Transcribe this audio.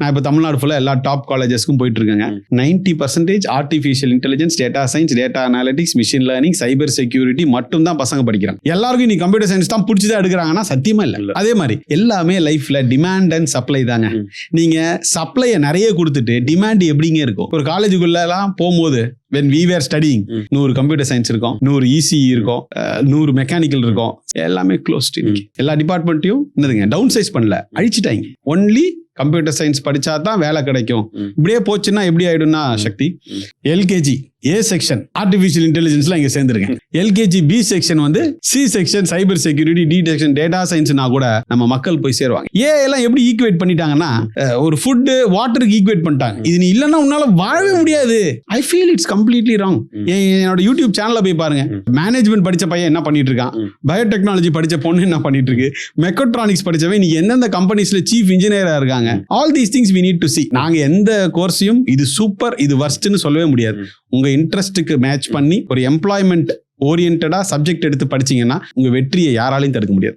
நான் இப்போ தமிழ்நாடு ஃபுல்லாக எல்லா டாப் காலேஜஸ்க்கும் போயிட்டு இருக்கேங்க. 90% artificial intelligence, data science, data analytics, machine learning, cyber security மட்டும் தான் பசங்க படிக்கிறாங்க. எல்லாருக்கும் நீ கம்ப்யூட்டர் சயின்ஸ் தான் பிடிச்சதா எடுக்கிறாங்கன்னா சத்தியமா இல்லை. அதே மாதிரி எல்லாமே லைஃப்ல டிமாண்ட் அண்ட் சப்ளை தாங்க. நீங்க சப்ளையை நிறைய கொடுத்துட்டு டிமாண்ட் எப்படிங்க இருக்கும்? ஒரு காலேஜுக்குள்ள எல்லாம் போகும்போது when we were studying 100 computer science இருக்கும், 100 ECE இருக்கும், 100 மெக்கானிக்கல் இருக்கும், எல்லாமே க்ளோஸ்ட். எல்லா டிபார்ட்மெண்ட்டையும் என்னதுங்க டவுன் சைஸ் பண்ணல, அழிச்சிட்டாங்க. ஒன்லி கம்ப்யூட்டர் சயின்ஸ் படிச்சா தான் வேலை கிடைக்கும். இப்படியே போச்சுன்னா எப்படி ஆயிடும்னா Shakti, LKG A section artificial இன்டெலிஜென்ஸ்ல இங்க சேர்ந்துருக்கேன். எல்கேஜி பி செக்ஷன் வந்து C section cyber security, D section data சயின்ஸ்னா கூட நம்ம மக்கள் போய் சேருவாங்க. ஏ எல்லாம் எப்படி ஈக்குவேட் பண்ணிட்டாங்கன்னா ஒரு ஃபுட் வாட்டருக்கு ஈக்குவேட் பண்ணிட்டாங்க. இது நீ இல்லைன்னா உன்னால வாழவே முடியாது. I feel it's completely wrong. என்னோட யூடியூப் சேனல்ல போய் பாருங்க. மேனேஜ்மெண்ட் படிச்ச பையன் என்ன பண்ணிட்டு இருக்கான், பயோடெக்னாலஜி படிச்ச பொண்ணு என்ன பண்ணிட்டு இருக்கு, மெக்கட்ரானிக்ஸ் படிச்சவன் நீ எந்தெந்த கம்பெனிஸ்ல சீஃப் இன்ஜினியரா இருக்காங்க. All these things we need to see. நாங்க எந்த கோர்ஸையும் இது சூப்பர் இது வர்ஸ்ட்னு சொல்லவே முடியாது. உங்க இன்ட்ரெஸ்ட்டுக்கு மேட்ச் பண்ணி ஒரு எம்ப்ளாய்மெண்ட் ஓரியன்டா சப்ஜெக்ட் எடுத்து படிச்சீங்கன்னா உங்க வெற்றியை யாராலையும் தடுக்க முடியாது.